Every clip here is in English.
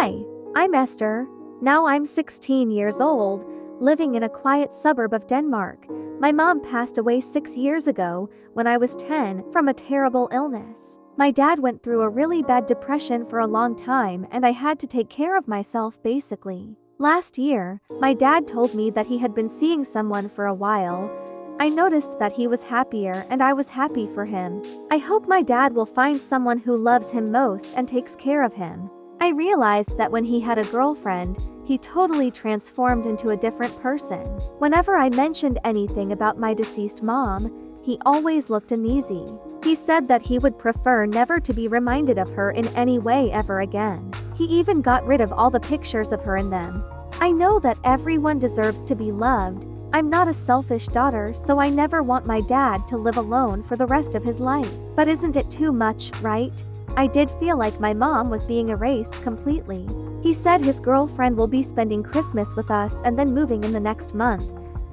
Hi, I'm Esther. Now I'm 16 years old, living in a quiet suburb of Denmark. My mom passed away 6 years ago, when I was 10, from a terrible illness. My dad went through a really bad depression for a long time and I had to take care of myself basically. Last year, my dad told me that he had been seeing someone for a while. I noticed that he was happier and I was happy for him. I hope my dad will find someone who loves him most and takes care of him. I realized that when he had a girlfriend, he totally transformed into a different person. Whenever I mentioned anything about my deceased mom, he always looked uneasy. He said that he would prefer never to be reminded of her in any way ever again. He even got rid of all the pictures of her in them. I know that everyone deserves to be loved. I'm not a selfish daughter, so I never want my dad to live alone for the rest of his life. But isn't it too much, right? I did feel like my mom was being erased completely. He said his girlfriend will be spending Christmas with us and then moving in the next month.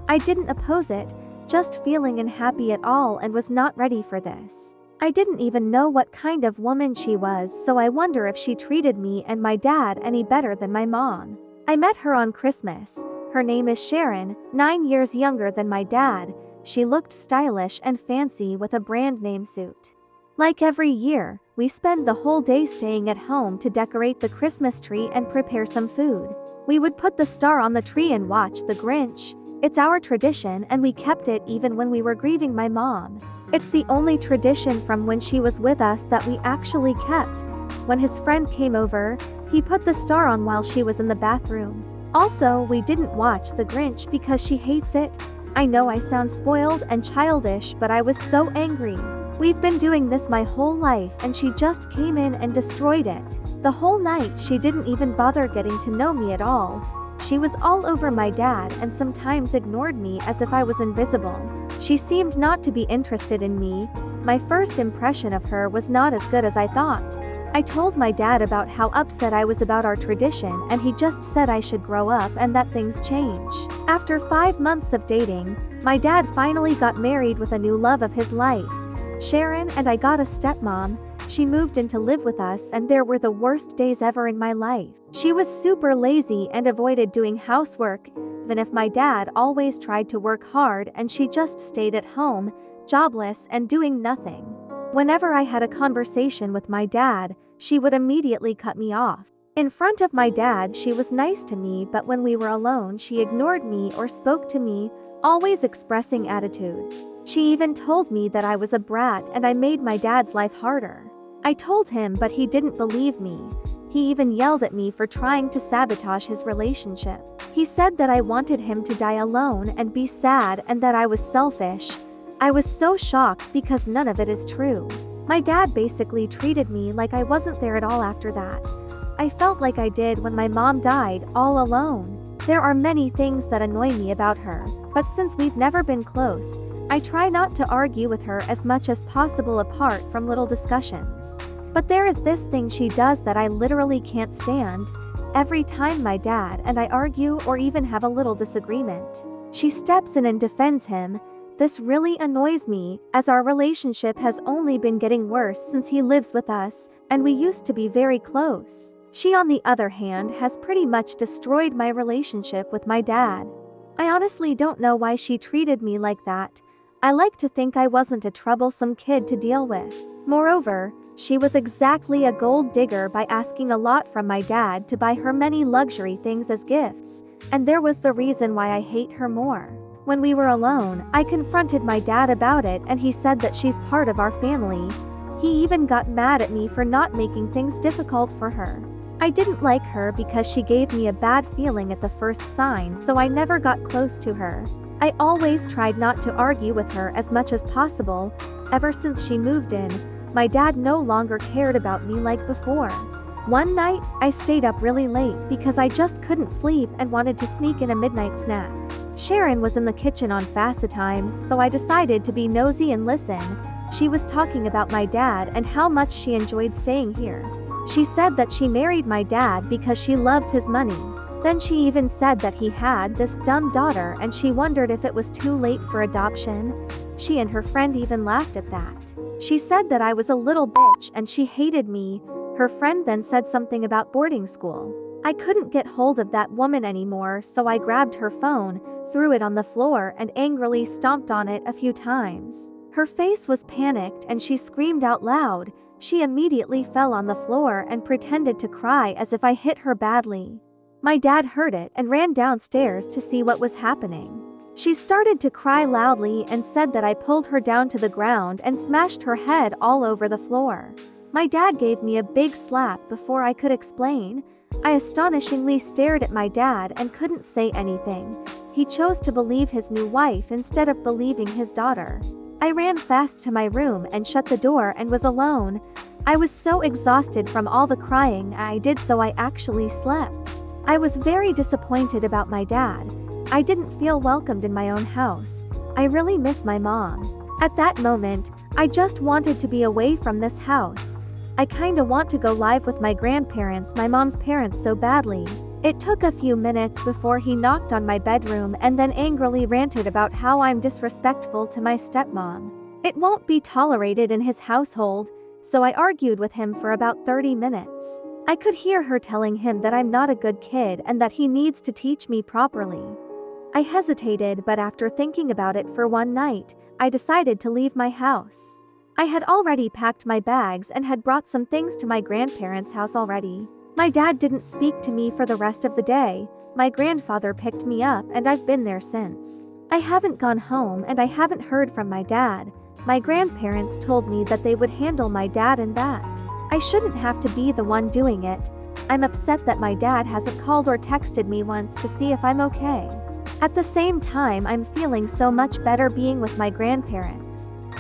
I didn't oppose it, just feeling unhappy at all and was not ready for this. I didn't even know what kind of woman she was, so I wonder if she treated me and my dad any better than my mom. I met her on Christmas. Her name is Sharon, 9 years younger than my dad. She looked stylish and fancy with a brand name suit. Like every year, we spend the whole day staying at home to decorate the Christmas tree and prepare some food. We would put the star on the tree and watch The Grinch. It's our tradition and we kept it even when we were grieving my mom. It's the only tradition from when she was with us that we actually kept. When his friend came over, he put the star on while she was in the bathroom. Also, we didn't watch The Grinch because she hates it. I know I sound spoiled and childish, but I was so angry. We've been doing this my whole life and she just came in and destroyed it. The whole night she didn't even bother getting to know me at all. She was all over my dad and sometimes ignored me as if I was invisible. She seemed not to be interested in me. My first impression of her was not as good as I thought. I told my dad about how upset I was about our tradition and he just said I should grow up and that things change. After 5 months of dating, my dad finally got married with a new love of his life. Sharon, and I got a stepmom. She moved in to live with us and there were the worst days ever in my life. She was super lazy and avoided doing housework, even if my dad always tried to work hard and she just stayed at home, jobless and doing nothing. Whenever I had a conversation with my dad, she would immediately cut me off. In front of my dad she was nice to me, but when we were alone she ignored me or spoke to me, always expressing attitude. She even told me that I was a brat and I made my dad's life harder. I told him, but he didn't believe me. He even yelled at me for trying to sabotage his relationship. He said that I wanted him to die alone and be sad and that I was selfish. I was so shocked because none of it is true. My dad basically treated me like I wasn't there at all after that. I felt like I did when my mom died, all alone. There are many things that annoy me about her, but since we've never been close, I try not to argue with her as much as possible apart from little discussions. But there is this thing she does that I literally can't stand. Every time my dad and I argue or even have a little disagreement, she steps in and defends him. This really annoys me, as our relationship has only been getting worse since he lives with us, and we used to be very close. She, on the other hand, has pretty much destroyed my relationship with my dad. I honestly don't know why she treated me like that. I like to think I wasn't a troublesome kid to deal with. Moreover, she was exactly a gold digger by asking a lot from my dad to buy her many luxury things as gifts, and there was the reason why I hate her more. When we were alone, I confronted my dad about it and he said that she's part of our family. He even got mad at me for not making things difficult for her. I didn't like her because she gave me a bad feeling at the first sign, so I never got close to her. I always tried not to argue with her as much as possible. Ever since she moved in, my dad no longer cared about me like before. One night, I stayed up really late because I just couldn't sleep and wanted to sneak in a midnight snack. Sharon was in the kitchen on fast time, so I decided to be nosy and listen. She was talking about my dad and how much she enjoyed staying here. She said that she married my dad because she loves his money. Then she even said that he had this dumb daughter and she wondered if it was too late for adoption. She and her friend even laughed at that. She said that I was a little bitch and she hated me. Her friend then said something about boarding school. I couldn't get hold of that woman anymore, so I grabbed her phone, threw it on the floor, and angrily stomped on it a few times. Her face was panicked and she screamed out loud. She immediately fell on the floor and pretended to cry as if I hit her badly. My dad heard it and ran downstairs to see what was happening. She started to cry loudly and said that I pulled her down to the ground and smashed her head all over the floor. My dad gave me a big slap before I could explain. I astonishingly stared at my dad and couldn't say anything. He chose to believe his new wife instead of believing his daughter. I ran fast to my room and shut the door and was alone. I was so exhausted from all the crying I did, so I actually slept. I was very disappointed about my dad. I didn't feel welcomed in my own house. I really miss my mom. At that moment, I just wanted to be away from this house. I kinda want to go live with my grandparents, my mom's parents, so badly. It took a few minutes before he knocked on my bedroom and then angrily ranted about how I'm disrespectful to my stepmom. It won't be tolerated in his household, so I argued with him for about 30 minutes. I could hear her telling him that I'm not a good kid and that he needs to teach me properly. I hesitated, but after thinking about it for one night, I decided to leave my house. I had already packed my bags and had brought some things to my grandparents' house already. My dad didn't speak to me for the rest of the day. My grandfather picked me up and I've been there since. I haven't gone home and I haven't heard from my dad. My grandparents told me that they would handle my dad and that I shouldn't have to be the one doing it. I'm upset that my dad hasn't called or texted me once to see if I'm okay. At the same time, I'm feeling so much better being with my grandparents.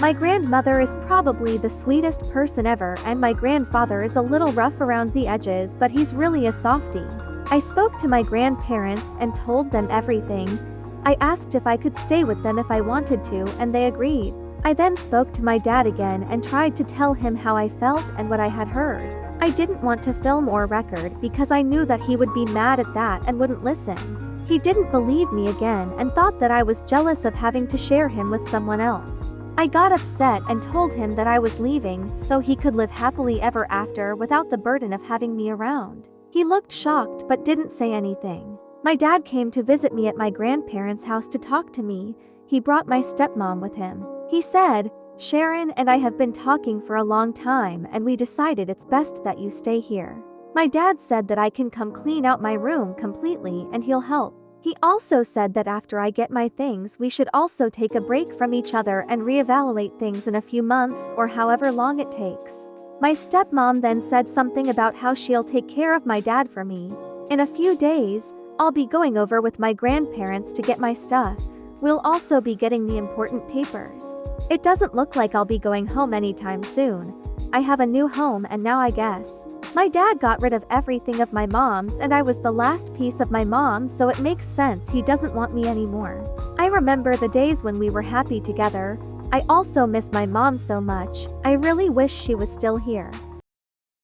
My grandmother is probably the sweetest person ever, and my grandfather is a little rough around the edges, but he's really a softie. I spoke to my grandparents and told them everything. I asked if I could stay with them if I wanted to, and they agreed. I then spoke to my dad again and tried to tell him how I felt and what I had heard. I didn't want to film or record because I knew that he would be mad at that and wouldn't listen. He didn't believe me again and thought that I was jealous of having to share him with someone else. I got upset and told him that I was leaving so he could live happily ever after without the burden of having me around. He looked shocked but didn't say anything. My dad came to visit me at my grandparents' house to talk to me. He brought my stepmom with him. He said, "Sharon and I have been talking for a long time and we decided it's best that you stay here." My dad said that I can come clean out my room completely and he'll help. He also said that after I get my things we should also take a break from each other and reevaluate things in a few months or however long it takes. My stepmom then said something about how she'll take care of my dad for me. In a few days, I'll be going over with my grandparents to get my stuff. We'll also be getting the important papers. It doesn't look like I'll be going home anytime soon. I have a new home and now I guess. My dad got rid of everything of my mom's and I was the last piece of my mom, so it makes sense he doesn't want me anymore. I remember the days when we were happy together. I also miss my mom so much. I really wish she was still here.